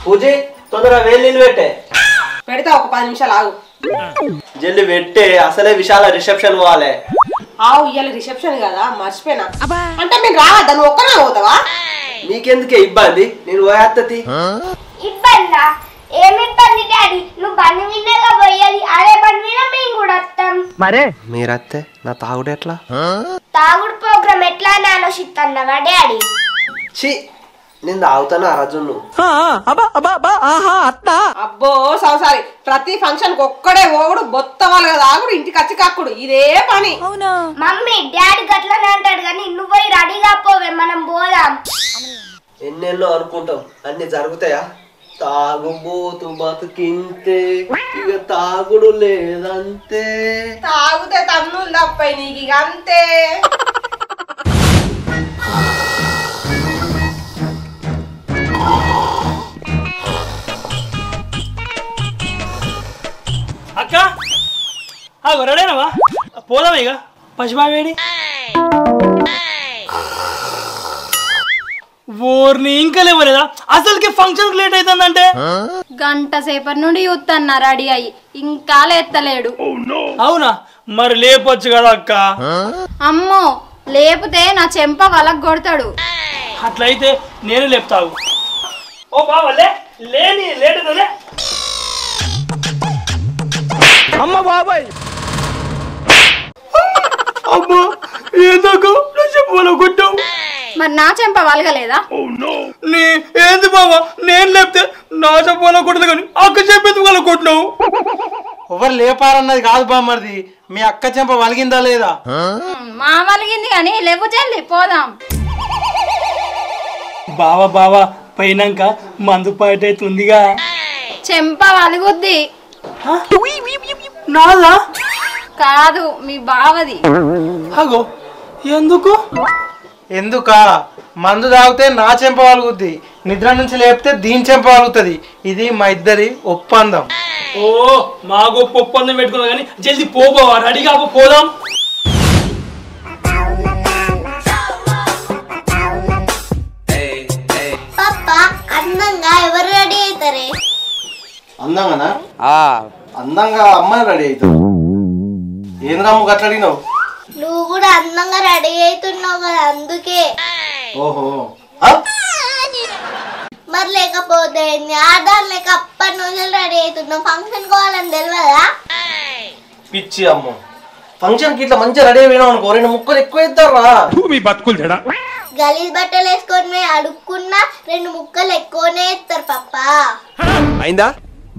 పూజ తొందరగా వేలు నీళ్ళు పెట్టే. పెడతా ఒక 10 నిమిషాలు ఆగు. జల్లి పెట్టే, అసలే విశాల రిసెప్షన్ పోవాలి. ఆవు ఇవాళ రిసెప్షన్ కదా మర్చిపోయినా. అంటే మీరు రావద్దా, నువ్వు ఒక్కనే పోతావా? నీకెందుకే ఇబ్బంది, నేను పోయేత్తది. ఇబ్బందా? ఏమి ఇబ్బంది డాడీ, నువ్వు బండి మీదగా పోయేది, అదే బండి మీద మేము కూడా వస్తాం. మరే మీరత్తే నా తాగుడు ఎట్లా? తాగుడు ప్రోగ్రామ్ ఎట్లా అని ఆలోచిస్తున్నావా డాడీ? ఛీ, నేను తాగుతాను ఆ రోజు. అబ్బో సంసారి, ప్రతి ఫంక్షన్ కి ఒక్కడే ఓగుడు, బొత్త వాళ్ళు కదా ఆగుడు, ఇంటికి వచ్చి కాకుడు, ఇదే పని. మమ్మీ డాడీ గట్లనే అంటాడు కానీ నువ్వు పోయి రెడీగా పోవే, మనం పోదాం. ఎన్నెన్నో అనుకుంటాం, అన్ని జరుగుతాయా? తాగుబోతు బతుకింతే, ఇక తాగుడు లేదంతే. తాగుతే తన్నులు తప్పాయి నీకు, ఇక అంతే. అక్క రెడీనావా? పోదాం ఇక. పసిబావేడి ఓర్ని ఇంకా లేవలేదా? అసలుకి ఫంక్షన్ లేట్ అవుతుందంటే గంట సేపటి నుండి చూస్తున్నా రెడీ అయ్యి, ఇంకా లేత్తలేడు. అవునా? మరి లేపొచ్చు కదా అక్క. అమ్మో, లేపితే నా చెంప వలకు కొడతాడు. అట్లయితే నేను లేపుతావు. ఓ బావలే లేని లేట్ అవుతుందే. అమ్మ బాబాయ్, అమ్మా ఏందకు నా చెప్పు కొట్టావు? మరి నా చెంప వలగలేదా? ఏంది బావా, నేను లేపితే నా చెప్పు కొట్టదు కానీ అక్క చెప్పేది వాళ్ళ కొట్టినావు. ఎవరు లేపారన్నది కాదు బామ్మర్ది, మీ అక్క చెంప వలిగిందా లేదా? మా వలిగింది కానీ లేవు, చెల్లి పోదాం. బావా బావా పైనాక మందు పాట అవుతుందిగా. చెంప వలుగుద్ది. నాదా? కాదు, మీ బావది. అగో ఎందుకు? ఎందుకా? మందు తాగితే నా చెంప వలుగుద్ది, నిద్ర నుంచి లేపితే దీని చెంప వలుగుతుంది. ఇది మా ఇద్దరి ఒప్పందం. ఓ మా గొప్ప ఒప్పందం పెట్టుకున్నా కానీ జల్దీ పోబావా, రెడీగా పోదాం. పప్పా అందంగా ఎవరు రెడీ అవుతారే? అందంగానా? అందంగా అమ్మాయి రెడీ అవుతావు. ఏంద్రా అమ్మ గట్ల అడిగినావు? నువ్వు కూడా అందంగా రెడీ అవుతున్నావు కదా అందుకే. ఓహో, మరి లేకపోతే ఆధార్ లేక అప్పటి నుంచి రెడీ అవుతున్నావు, ఫంక్షన్ కావాలని తెలియదా? పిచ్చి అమ్మ, ఫంక్షన్ కి ఇట్లా మంచిగా రెడీ అయిపోయినావు అనుకో, 2 ముక్కలు ఎక్కువ ఇస్తారా? గలీజ్ బట్టలు వేసుకొని అడుక్కున్నా 2 ముక్కలు ఎక్కువనే ఇస్తారు పప్ప. అయిందా?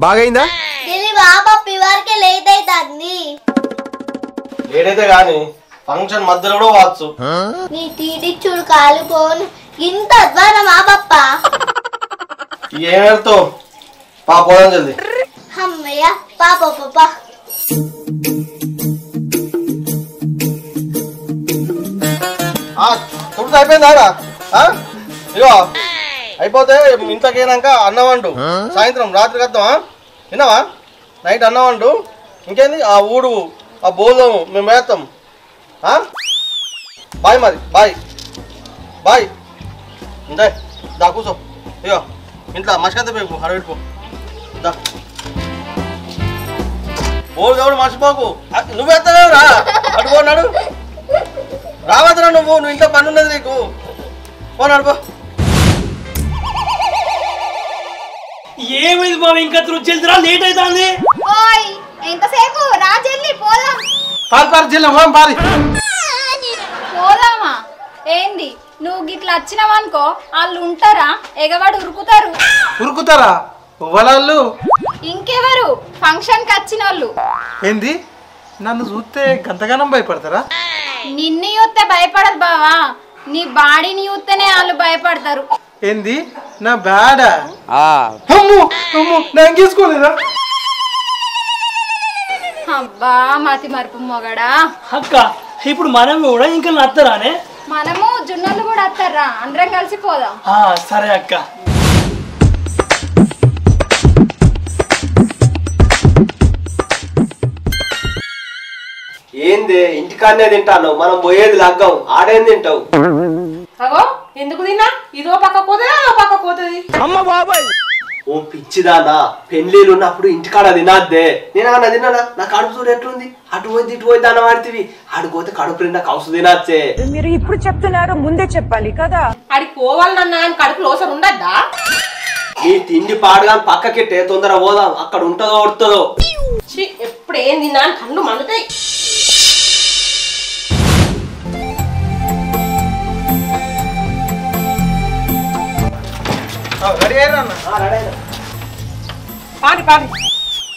బాగైందా? తెలివా పప్ప, ఇవరకే లేట్ అవుతుంది. లేడైతే గాని ఫంక్షన్ మధ్యలో కూడా వాచ్చు. నీ టీటీ చూడు కాలుకోను, ఇంత అధ్వానమా పప్ప? ఏం వెళ్తావు? పోదాం జల్ది. అమ్మయ్య పాప పాప. తుడుతు అయిపోయిందాగా? ఇగో అయిపోతే ఇంట్లోకి అయినాక అన్నం వండు, సాయంత్రం రాత్రికి వద్దామా? విన్నావా? నైట్ అన్నం వండు. ఇంకేంది ఆ ఊడు ఆ బోధం మేము వేస్తాం. బాయ్ మరి, బాయ్ బాయ్. ఇంతే దా కూర్చో. ఇగో ఇంట్లో మసికంత పేపు అడబెట్టుకో. దా బోల్ దేవుడు మర్చిపోకు. నువ్వెత్తలేవు రా, అడుకోన్నాడు రావద్దురా. నువ్వు ఇంట్లో పని ఉన్నది నీకు. పోనాడు పో. ఏమైంది బాబు, ఇంకా జల్దిరా, లేట్ అవుతుంది. ఓయ్ ఎంతసేపు రా చెల్లి, పోదాం. పోదామా? ఏంది నువ్వు గిట్లా వచ్చినావనుకో, వాళ్ళు ఉంటారా? ఎగవాడు ఉరుకుతారు. ఉరుకుతారా? వాళ్ళు ఇంకెవరు? ఫంక్షన్ కి వచ్చిన వాళ్ళు. ఏంది? నన్ను చూస్తే గంతగానం భయపడతారా? నిన్ను చూస్తే భయపడదు బావా, నీ బాడీని చూస్తేనే వాళ్ళు భయపడతారు. ఏంది? నా బ్యాడా? అమ్మో అమ్మో, నేను గీసుకోలేదా? అబ్బా మతి మరుపు మొగడా. అక్క ఇప్పుడు మనం కూడా ఇంకా నత్తరానే? మనము జున్నలు కూడా వస్తారా, అందరం కలిసి పోదాం. సరే అక్క. ఏంది ఇంటికాడనే తింటాను, మనం పోయేది లగ్గం, ఆడేం తింటావు? అగో ఎందుకు తిన్నా? ఇదో పక్క పోతుంది, అదో పక్క పోతుంది. అమ్మ బాబాయ్, ఓ పిచ్చిదానా పెళ్లిళ్ళు ఉన్నప్పుడు ఇంటికాడ తినద్దే నేనేమన్నా తిన్నానా నా కడుపు చూడు ఎట్లుంది అటు పోయి ఇటు పోయి దాన వాడితివి ఆడిపోతే కడుపు నిండా కౌసు తినచ్చే. మీరు ఇప్పుడు చెప్తున్నారు ముందే చెప్పాలి కదా. ఆడికి పోవాలన్నా అని కడుపు లోసరు ఉండద్దా? నీ తిండి పాడుగా పక్కకెట్టే తొందర పోదాం అక్కడ ఉంటుందో ఉడుతుందో. ఎప్పుడు ఏం తిన్నా అని కళ్ళు మండుతాయి.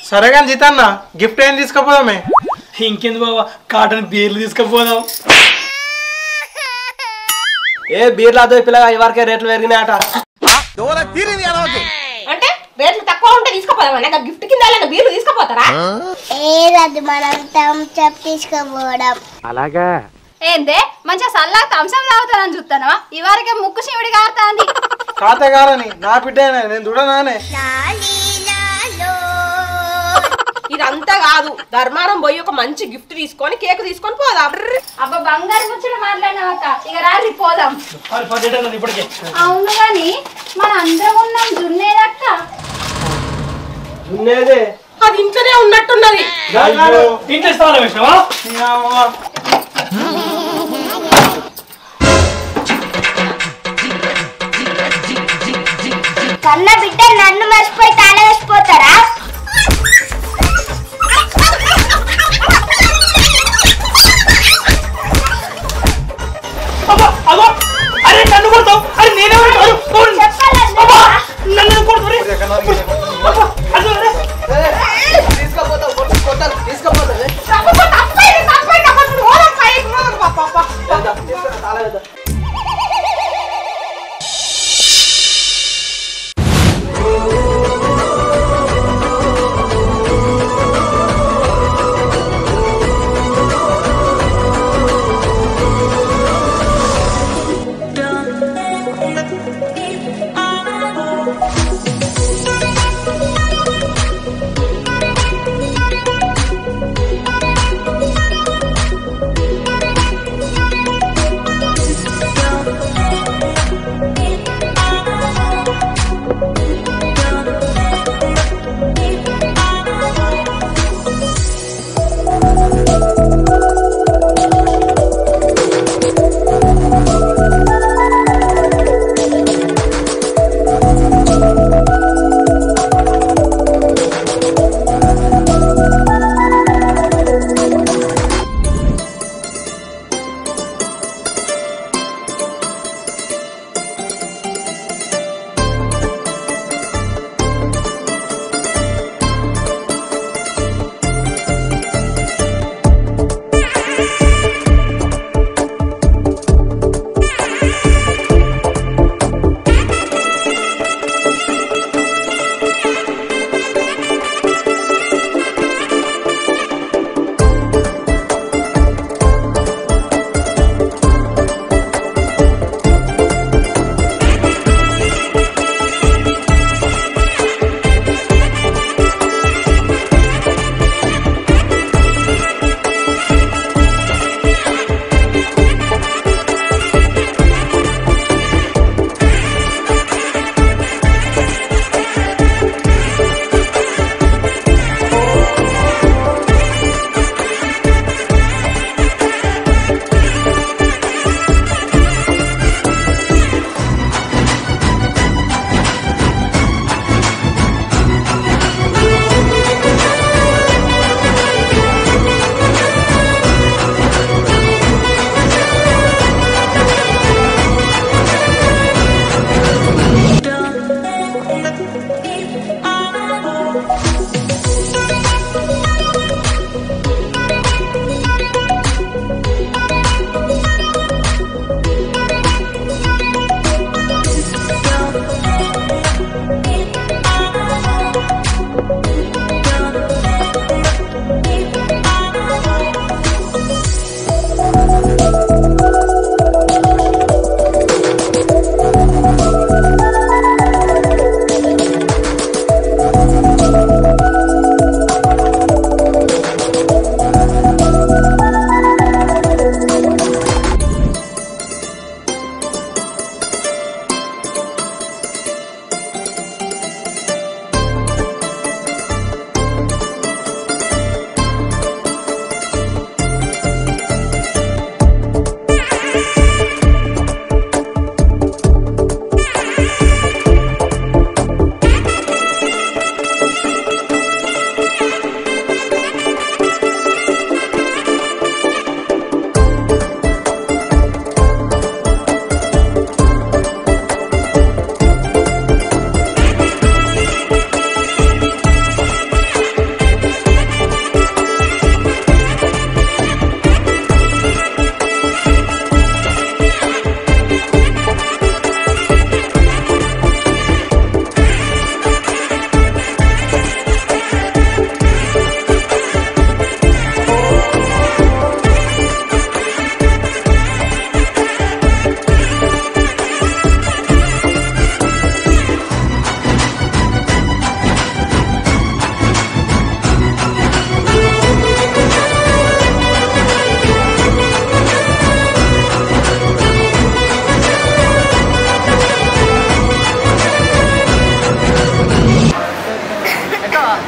సరే కానీ జీతన్న గిఫ్ట్ ఏం తీసుకుపోదామే? ఇంకెందు బావా కాటన్ బీర్లు తీసుకుపోదాం. ఏ బీర్లు అదో పిల్లగా ఇవరకే రేట్లు పెరిగినాయట. అంటే రేట్లు తక్కువ ఉంటే తీసుకోపోదామా? గిఫ్ట్ కింద బీర్లు తీసుకుపోతారా? ఏదది మనం తీసుకుపోవడం. అలాగా ఏందే మంచిగా సల్లా తంసం తాగుతానని చూస్తానవా? ఇవరకే ముక్కు శివుడి కారుతాంది. ఖాతాగారని నా బిడ్డ నేను చూడనానే. ఇదంతా కాదు, ధర్మారం పోయి ఒక మంచి గిఫ్ట్ తీసుకొని కేక్ తీసుకొని పోదాం. అబ్బా బంగారు ముచ్చట మాట్లాడినావక్క, ఇక రాత్రి పోదాం. ఇప్పటికే అవును గాని మన అందరం ఉన్నాం జున్నేదక్క. ఉన్నదే అది ఇంట్లోనే ఉన్నట్టున్నది. ఇంట్లో స్థానం వేసినావా? కన్న బిడ్డ నన్ను మర్చిపోయి తాళ వేసిపోతారా? అరే నన్ను కొడతావు? అరే నేనే నన్ను కొడుతుంది.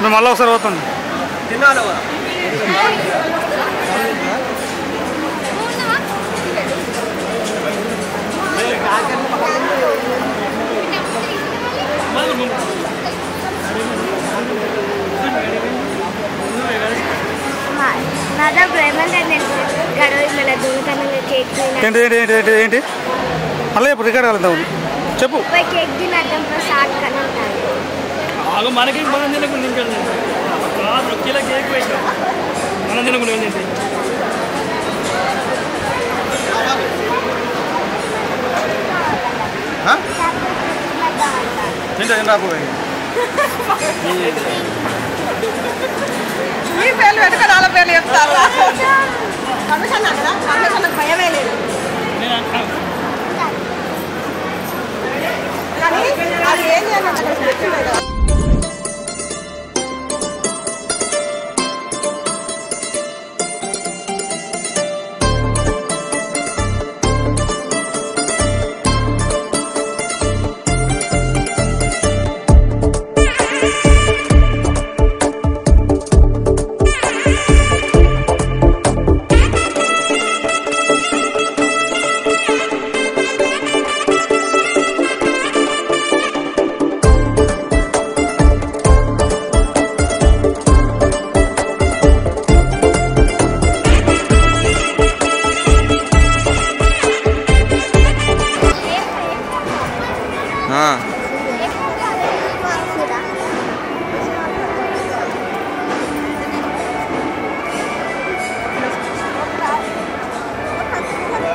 నేను మళ్ళీ ఒకసారి పోతాను. తిన్నాను నా దగ్గర ఏమంటే గడవ మన దొంగతనంగా కేక్ ఏంటి ఏంటి ఏంటి ఏంటి ఏంటి అలా చెప్పు రికార్డ్ వెళ్తాం చెప్పు. కేక్ తినడం షార్ట్ కన్నా మనకి మనం తినకుండా ఇంకా కిలో కేక్ పెట్టాం మనం తినకుండా ఏంటంటే తింటాపోయి మీ పేర్లు పెట్టుకొని వాళ్ళ పేర్లు చెప్తారు. కమిషన్ అక్కడ కమిషన్ భయమే లేదు కానీ అది ఏం చేయాలి.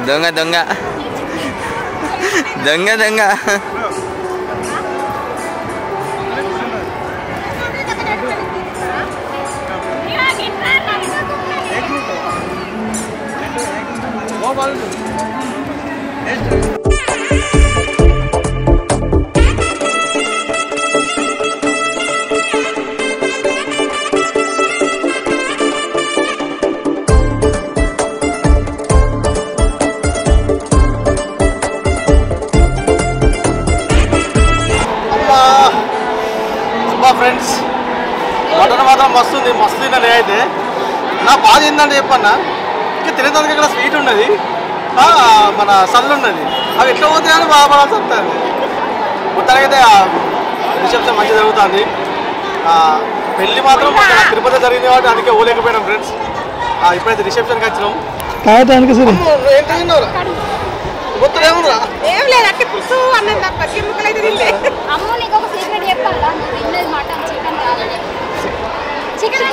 దొంగ దొంగ దొంగ దొంగ ఫ్రెండ్స్ మటన్ మాత్రం మస్తు ఉంది, మస్తు తిన్నాను అయితే. నా బాధ ఏంటంటే చెప్పన్నా, ఇంకా తినేదానికి ఇక్కడ స్వీట్ ఉన్నది, మన సల్లు ఉన్నది, అవి ఎట్లా పోతాయని బాధపడాల్సి వస్తుంది. మొత్తానికైతే రిసెప్షన్ మంచిగా జరుగుతుంది. పెళ్ళి మాత్రం తిరుపతి జరిగింది కాబట్టి అందుకే ఓలేకపోయినాం ఫ్రెండ్స్. ఇప్పుడైతే రిసెప్షన్కి వచ్చినాం. ఏం తిన్నావు మొత్తం ఏముందా? ఏం లేదు అట్టి పులుసు అన్నం తప్ప కిమ్మకలు అయితే తింటే. అమ్మ నీకు ఒక సీక్రెట్ చెప్పాలా, నేను తిన్నది మటన్ చికెన్ కాదు. చికెన్